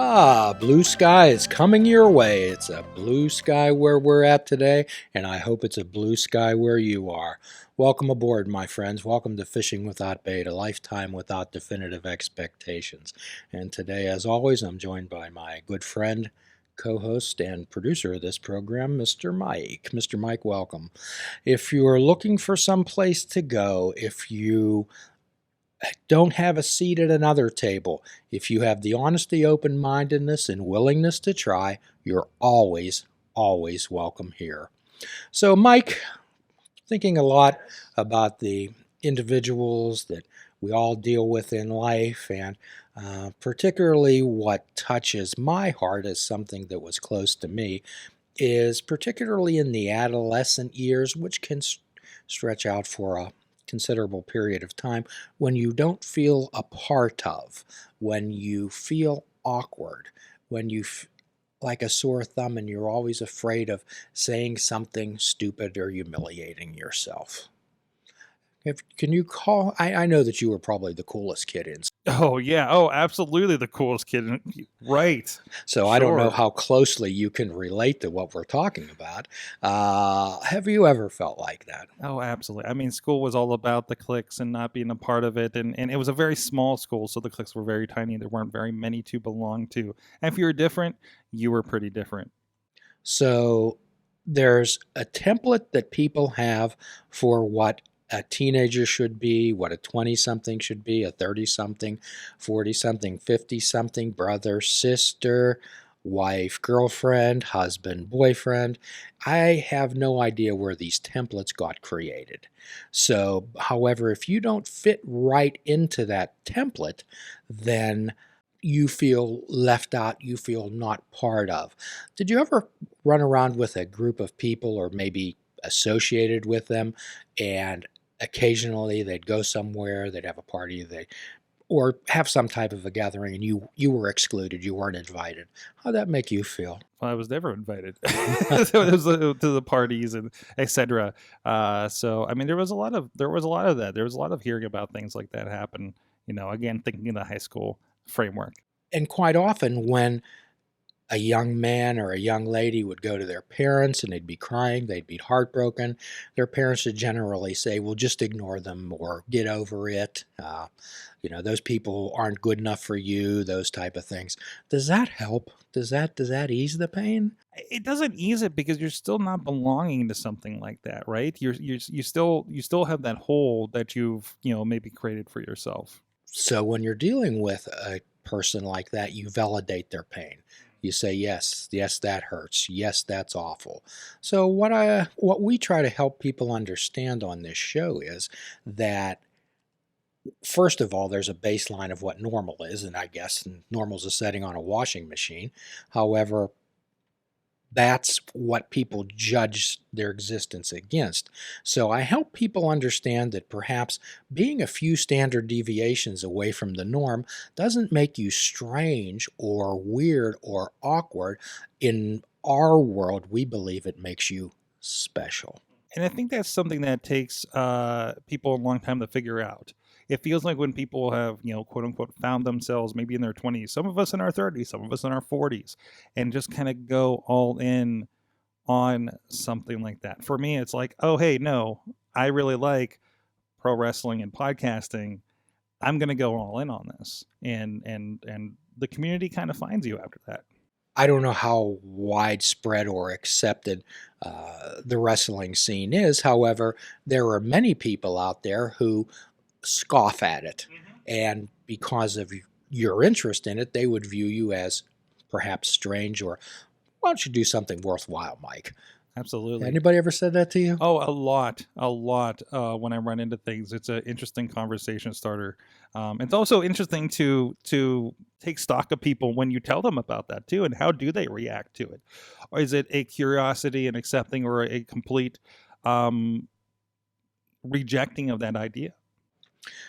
Blue sky is coming your way. It's a blue sky where we're at today, and I hope it's a blue sky where you are. Welcome aboard, my friends. Welcome to Fishing Without Bait, a lifetime without definitive expectations. And today, as always, I'm joined by my good friend, co-host, and producer of this program, Mr. Mike. Mr. Mike, welcome. If you're looking for some place to go, if you don't have a seat at another table. If you have the honesty, open-mindedness, and willingness to try, you're always, always welcome here. So, Mike, thinking a lot about the individuals that we all deal with in life, and particularly what touches my heart as something that was close to me, is particularly in the adolescent years, which can stretch out for a considerable period of time, when you don't feel a part of, when you feel awkward, when you like a sore thumb and you're always afraid of saying something stupid or humiliating yourself. Can you call? I know that you were probably the coolest kid in. Oh, yeah. Oh, absolutely the coolest kid. Right. So I don't know how closely you can relate to what we're talking about. Have you ever felt like that? Oh, absolutely. I mean, school was all about the cliques and not being a part of it. And it was a very small school, so the cliques were very tiny. There weren't very many to belong to. And if you were different, you were pretty different. So there's a template that people have for what a teenager should be, what a 20-something should be, a 30-something, 40-something, 50-something, brother, sister, wife, girlfriend, husband, boyfriend. I have no idea where these templates got created. So, however, if you don't fit right into that template, then you feel left out, you feel not part of. Did you ever run around with a group of people or maybe associated with them, and occasionally they'd go somewhere, they'd have a party, or have some type of a gathering, and you were excluded, you weren't invited? How'd that make you feel? Well, I was never invited to the parties and etc. So I mean, there was a lot of that. There was a lot of hearing about things like that happen. Again, thinking in the high school framework. And quite often when a young man or a young lady would go to their parents and they'd be crying, they'd be heartbroken, their parents would generally say, well, just ignore them or get over it. Those people aren't good enough for you, those type of things. Does that help? Does that ease the pain? It doesn't ease it because you're still not belonging to something like that, right? You still have that hole that you've maybe created for yourself. So when you're dealing with a person like that, you validate their pain. You say, yes, that hurts. Yes, that's awful. So what we try to help people understand on this show is that, first of all, there's a baseline of what normal is, and I guess normal is a setting on a washing machine. However, that's what people judge their existence against. So I help people understand that perhaps being a few standard deviations away from the norm doesn't make you strange or weird or awkward. In our world, we believe it makes you special. And I think that's something that takes people a long time to figure out. It feels like when people have, quote unquote, found themselves maybe in their 20s, some of us in our 30s, some of us in our 40s, and just kind of go all in on something like that. For me, it's like, oh, hey, no, I really like pro wrestling and podcasting. I'm going to go all in on this. And the community kind of finds you after that. I don't know how widespread or accepted the wrestling scene is. However, there are many people out there who scoff at it. And because of your interest in it, they would view you as perhaps strange, or why don't you do something worthwhile, Mike? Absolutely. Anybody ever said that to you? Oh, a lot. When I run into things, it's an interesting conversation starter. It's also interesting to take stock of people when you tell them about that too, and how do they react to it? Or is it a curiosity and accepting, or a complete rejecting of that idea?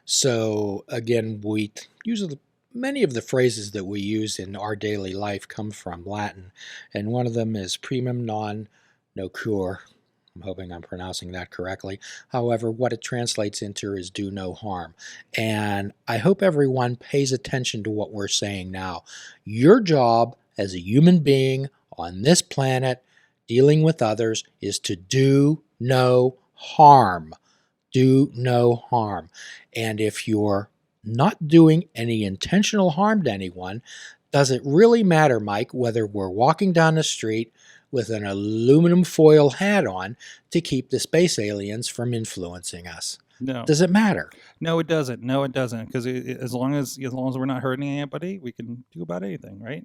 So again, we use many of the phrases that we use in our daily life come from Latin, and one of them is primum non nocere I'm hoping I'm pronouncing that correctly. However, what it translates into is do no harm. And I hope everyone pays attention to what we're saying now. Your job as a human being on this planet, dealing with others, is to do no harm. Do no harm. And if you're not doing any intentional harm to anyone, does it really matter, Mike, whether we're walking down the street with an aluminum foil hat on to keep the space aliens from influencing us? No, Does it matter? no, it doesn't. No, it doesn't. Because as long as we're not hurting anybody, we can do about anything, right?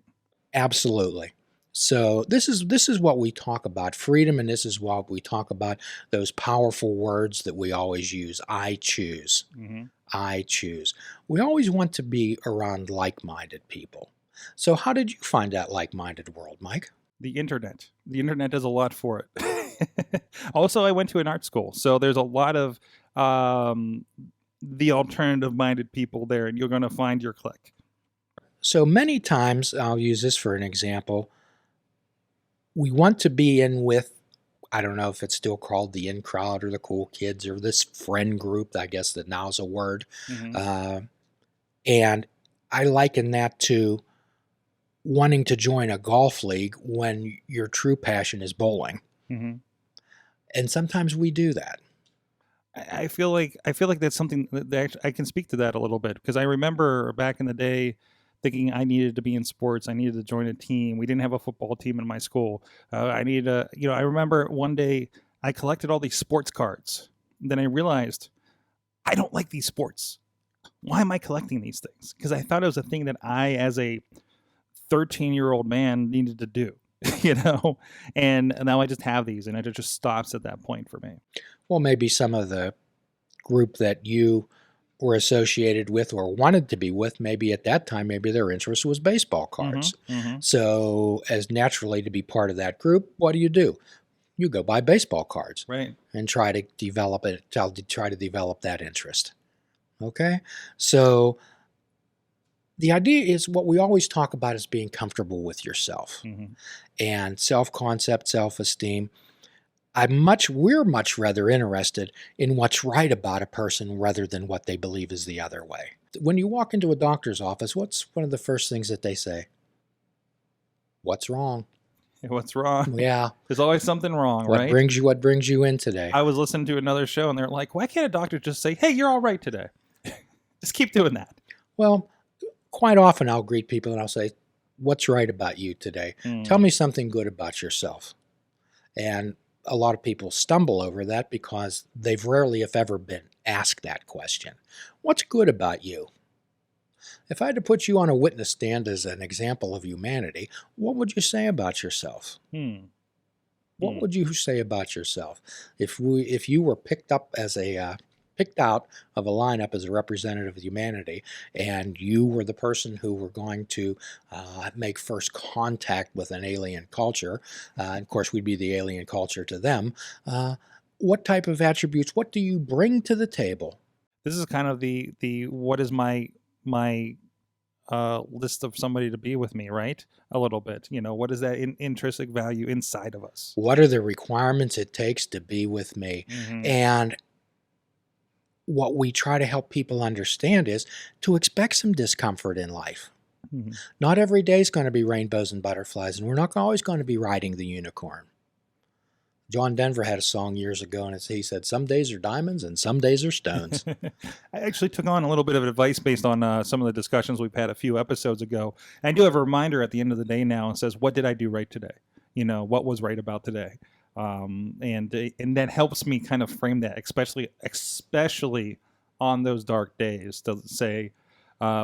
Absolutely. So this is what we talk about freedom, and this is what we talk about those powerful words that we always use. I choose. Mm-hmm. I choose. We always want to be around like-minded people. So how did you find that like-minded world, Mike? The internet. The internet does a lot for it. Also, I went to an art school, so there's a lot of the alternative-minded people there, and you're going to find your clique. So many times, I'll use this for an example, we want to be in with, I don't know if it's still called the in crowd or the cool kids or this friend group, I guess that now's a word. Mm-hmm. And I liken that to wanting to join a golf league when your true passion is bowling. Mm-hmm. And sometimes we do that. I feel like that's something that I can speak to that a little bit, because I remember back in the day thinking I needed to be in sports. I needed to join a team. We didn't have a football team in my school. I needed a, I remember one day I collected all these sports cards. Then I realized I don't like these sports. Why am I collecting these things? Because I thought it was a thing that I, as a 13-year-old man, needed to do, and now I just have these, and it just stops at that point for me. Well, maybe some of the group that you were associated with or wanted to be with, maybe at that time, maybe their interest was baseball cards. Mm-hmm. So as naturally to be part of that group, what do? You go buy baseball cards, Right. and try to develop that interest. Okay? So the idea is what we always talk about is being comfortable with yourself. Mm-hmm. And self-concept, self-esteem. We're much rather interested in what's right about a person rather than what they believe is the other way. When you walk into a doctor's office, what's one of the first things that they say? What's wrong? What's wrong? Yeah. There's always something wrong, What right? What brings you in today? I was listening to another show, and they're like, why can't a doctor just say, hey, you're all right today? Just keep doing that. Well, quite often I'll greet people and I'll say, what's right about you today? Tell me something good about yourself. And a lot of people stumble over that because they've rarely, if ever, been asked that question. What's good about you? If I had to put you on a witness stand as an example of humanity, what would you say about yourself? What would you say about yourself if you were picked out of a lineup as a representative of humanity, and you were the person who were going to make first contact with an alien culture? Of course, we'd be the alien culture to them. What type of attributes? What do you bring to the table? This is kind of the what is my list of somebody to be with me, right? A little bit. What is that intrinsic value inside of us? What are the requirements it takes to be with me? Mm-hmm. And what we try to help people understand is to expect some discomfort in life. Mm-hmm. Not every day is going to be rainbows and butterflies, and we're not always going to be riding the unicorn. John Denver had a song years ago, and he said, some days are diamonds and some days are stones. I actually took on a little bit of advice based on some of the discussions we've had a few episodes ago. And I do have a reminder at the end of the day now and says, what did I do right today? What was right about today? And that helps me kind of frame that, especially on those dark days, to say,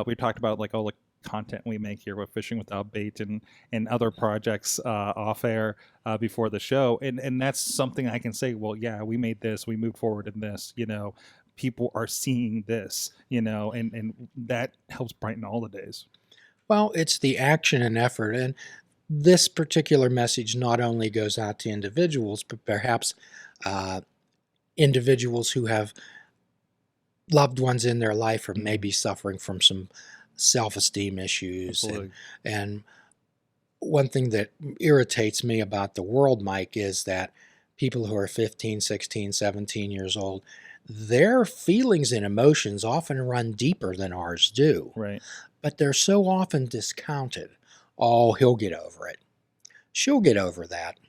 we talked about like all the content we make here with Fishing Without Bait and other projects off air before the show, and that's something I can say, well, yeah, we made this, we moved forward in this, people are seeing this, and that helps brighten all the days. Well, it's the action and effort, and this particular message not only goes out to individuals, but perhaps individuals who have loved ones in their life or maybe suffering from some self-esteem issues. And one thing that irritates me about the world, Mike, is that people who are 15, 16, 17 years old, their feelings and emotions often run deeper than ours do, Right. but they're so often discounted. Oh, he'll get over it. She'll get over that.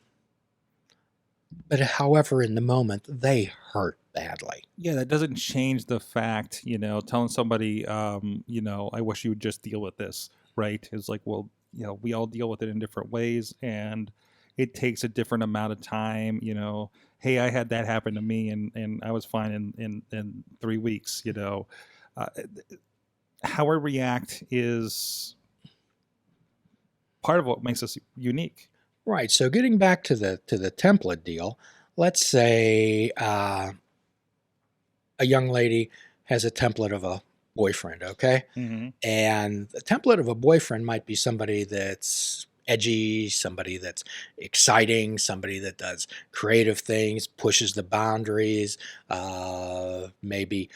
But however, in the moment, they hurt badly. Yeah, that doesn't change the fact, telling somebody, I wish you would just deal with this, right? It's like, well, we all deal with it in different ways, and it takes a different amount of time. Hey, I had that happen to me, and I was fine in 3 weeks. Uh, how we react is part of what makes us unique. Right. So getting back to the template deal, let's say a young lady has a template of a boyfriend, okay? Mm-hmm. And the template of a boyfriend might be somebody that's edgy, somebody that's exciting, somebody that does creative things, pushes the boundaries, maybe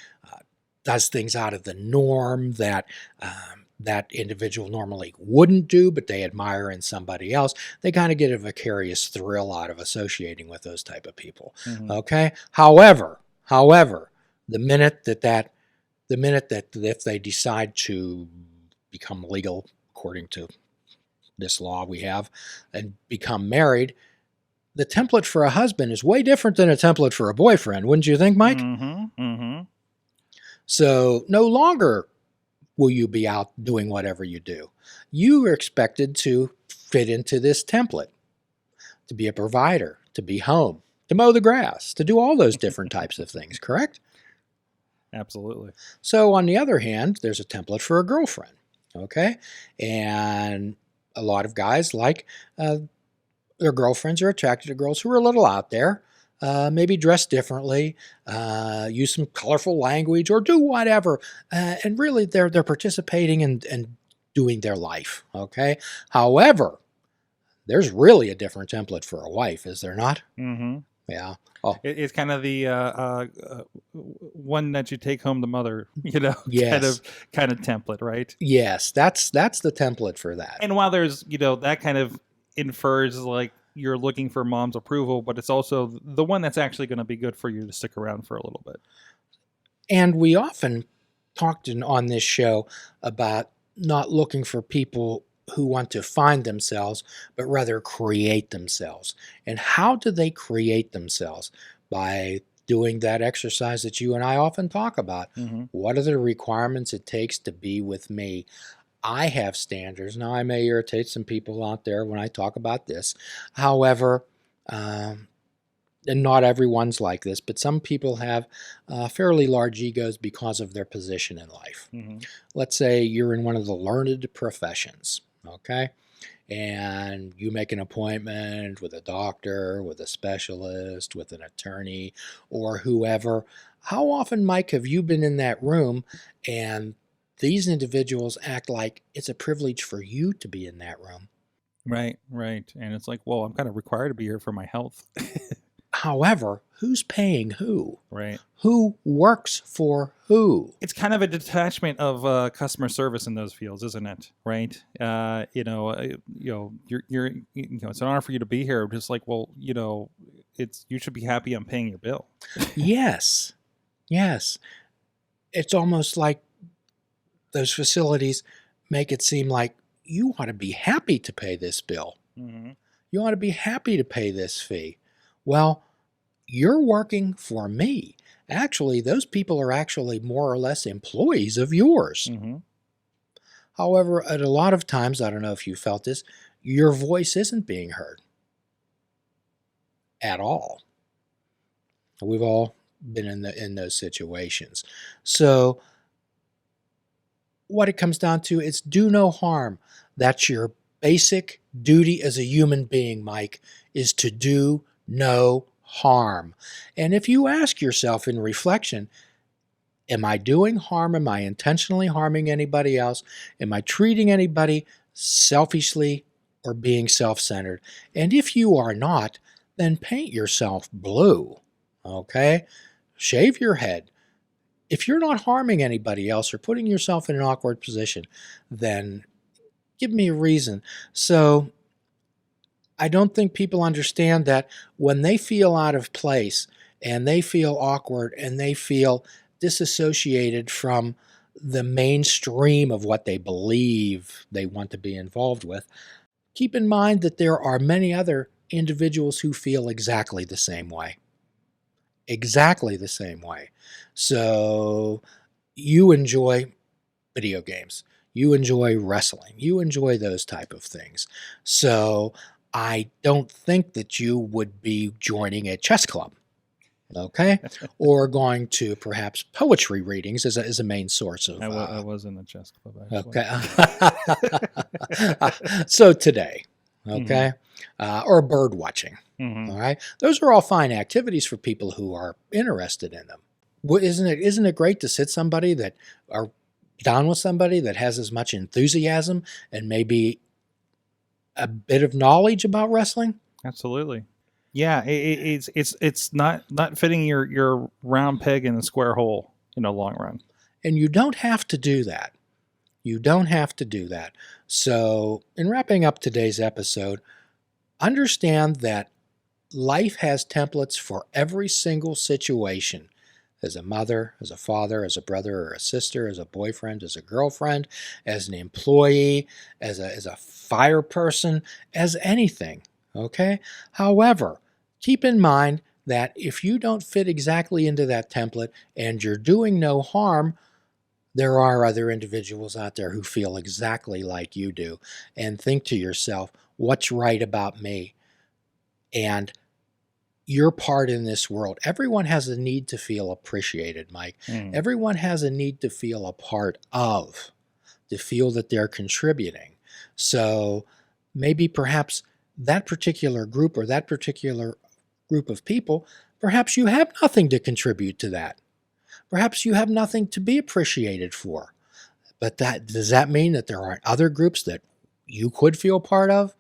does things out of the norm that that individual normally wouldn't do, but they admire in somebody else. They kind of get a vicarious thrill out of associating with those type of people. Mm-hmm. Okay. However, the minute that if they decide to become legal according to this law we have and become married, the template for a husband is way different than a template for a boyfriend. Wouldn't you think, Mike? Mm-hmm. Mm-hmm. So no longer will you be out doing whatever you do. You are expected to fit into this template, to be a provider, to be home, to mow the grass, to do all those different types of things, correct? Absolutely. So on the other hand, there's a template for a girlfriend, okay? And a lot of guys like their girlfriends are attracted to girls who are a little out there, maybe dress differently, use some colorful language, or do whatever. And really, they're participating and doing their life. Okay. However, there's really a different template for a wife, is there not? Mm-hmm. Yeah. Oh, It's kind of the one that you take home the mother, yes. kind of template, right? Yes, that's the template for that. And while there's, that kind of infers like you're looking for mom's approval, but it's also the one that's actually going to be good for you to stick around for a little bit. And we often talked on this show about not looking for people who want to find themselves, but rather create themselves. And how do they create themselves? By doing that exercise that you and I often talk about. Mm-hmm. What are the requirements it takes to be with me? I have standards. Now, I may irritate some people out there when I talk about this. However, and not everyone's like this, but some people have fairly large egos because of their position in life. Mm-hmm. Let's say you're in one of the learned professions, okay? And you make an appointment with a doctor, with a specialist, with an attorney, or whoever. How often, Mike, have you been in that room and these individuals act like it's a privilege for you to be in that room? Right. And it's like, well, I'm kind of required to be here for my health. However, who's paying who? Right. Who works for who? It's kind of a detachment of customer service in those fields, isn't it? Right. You're it's an honor for you to be here. Just like, well, you should be happy I'm paying your bill. Yes. It's almost like those facilities make it seem like you ought to be happy to pay this bill. Mm-hmm. You ought to be happy to pay this fee. Well, you're working for me. Actually, those people are actually more or less employees of yours. Mm-hmm. However, at a lot of times, I don't know if you felt this, your voice isn't being heard at all. We've all been in those situations. So what it comes down to is do no harm. That's your basic duty as a human being, Mike, is to do no harm. And if you ask yourself in reflection, am I doing harm? Am I intentionally harming anybody else? Am I treating anybody selfishly or being self-centered? And if you are not, then paint yourself blue, okay? Shave your head. If you're not harming anybody else or putting yourself in an awkward position, then give me a reason. So I don't think people understand that when they feel out of place and they feel awkward and they feel disassociated from the mainstream of what they believe they want to be involved with, keep in mind that there are many other individuals who feel exactly the same way. Exactly the same way. So you enjoy video games. You enjoy wrestling. You enjoy those type of things. So I don't think that you would be joining a chess club, okay? Or going to perhaps poetry readings as a main source of... I was in the chess club, actually. Okay. So today, okay? Or bird watching, all right? Those are all fine activities for people who are interested in them. Isn't it great to sit somebody that are down with somebody that has as much enthusiasm and maybe a bit of knowledge about wrestling? Absolutely. Yeah, it's not fitting your round peg in the square hole in the long run. And you don't have to do that. You don't have to do that. So in wrapping up today's episode, understand that life has templates for every single situation. As a mother, as a father, as a brother or a sister, as a boyfriend, as a girlfriend, as an employee, as a fire person, as anything, okay? However, keep in mind that if you don't fit exactly into that template and you're doing no harm, there are other individuals out there who feel exactly like you do and think to yourself, what's right about me? And your part in this world. Everyone has a need to feel appreciated, Mike. Everyone has a need to feel a part of, to feel that they're contributing. So maybe perhaps that particular group or that particular group of people, perhaps you have nothing to contribute to that. Perhaps you have nothing to be appreciated for. But does that mean that there aren't other groups that you could feel part of?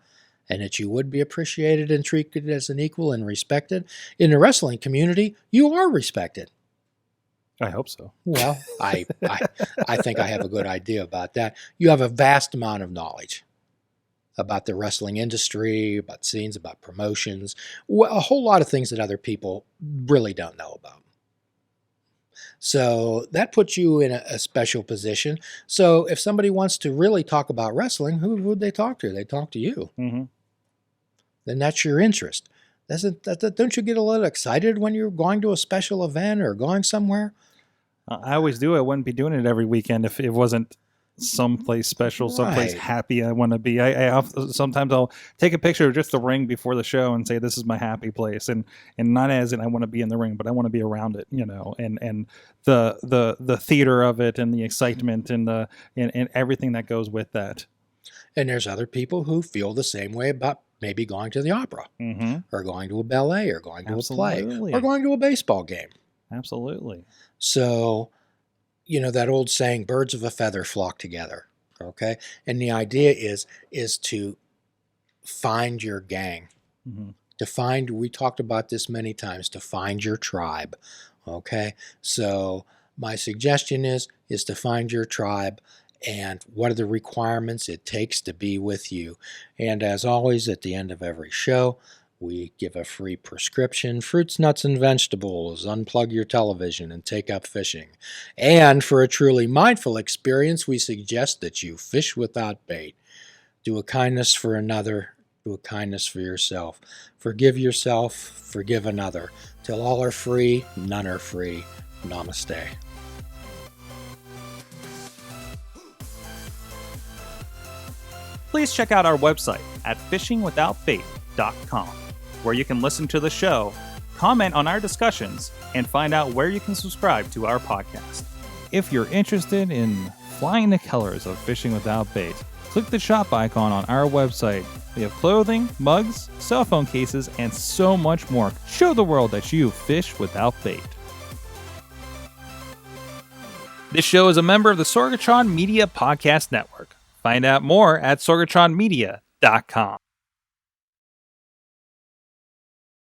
And that you would be appreciated and treated as an equal and respected? In the wrestling community, you are respected. I hope so. Well, I think I have a good idea about that. You have a vast amount of knowledge about the wrestling industry, about scenes, about promotions, a whole lot of things that other people really don't know about. So that puts you in a special position. So if somebody wants to really talk about wrestling, who would they talk to? They talk to you. Then that's your interest. Don't you get a little excited when you're going to a special event or going somewhere? I always do. I wouldn't be doing it every weekend if it wasn't someplace special, someplace happy I want to be. Sometimes I'll take a picture of just the ring before the show and say, this is my happy place. And not as in I want to be in the ring, but I want to be around it, and the theater of it and the excitement and everything that goes with that. And there's other people who feel the same way about maybe going to the opera or going to a ballet or going to a play or going to a baseball game. Absolutely. So, that old saying, birds of a feather flock together. Okay. And the idea is to find your gang, we talked about this many times, to find your tribe. Okay. So my suggestion is to find your tribe and what are the requirements it takes to be with you. And as always, at the end of every show, we give a free prescription, fruits, nuts, and vegetables, unplug your television and take up fishing. And for a truly mindful experience, we suggest that you fish without bait. Do a kindness for another, do a kindness for yourself. Forgive yourself, forgive another. Till all are free, none are free. Namaste. Please check out our website at fishingwithoutbait.com, where you can listen to the show, comment on our discussions, and find out where you can subscribe to our podcast. If you're interested in flying the colors of Fishing Without Bait, click the shop icon on our website. We have clothing, mugs, cell phone cases, and so much more. Show the world that you fish without bait. This show is a member of the Sorgatron Media Podcast Network. Find out more at sorgatronmedia.com.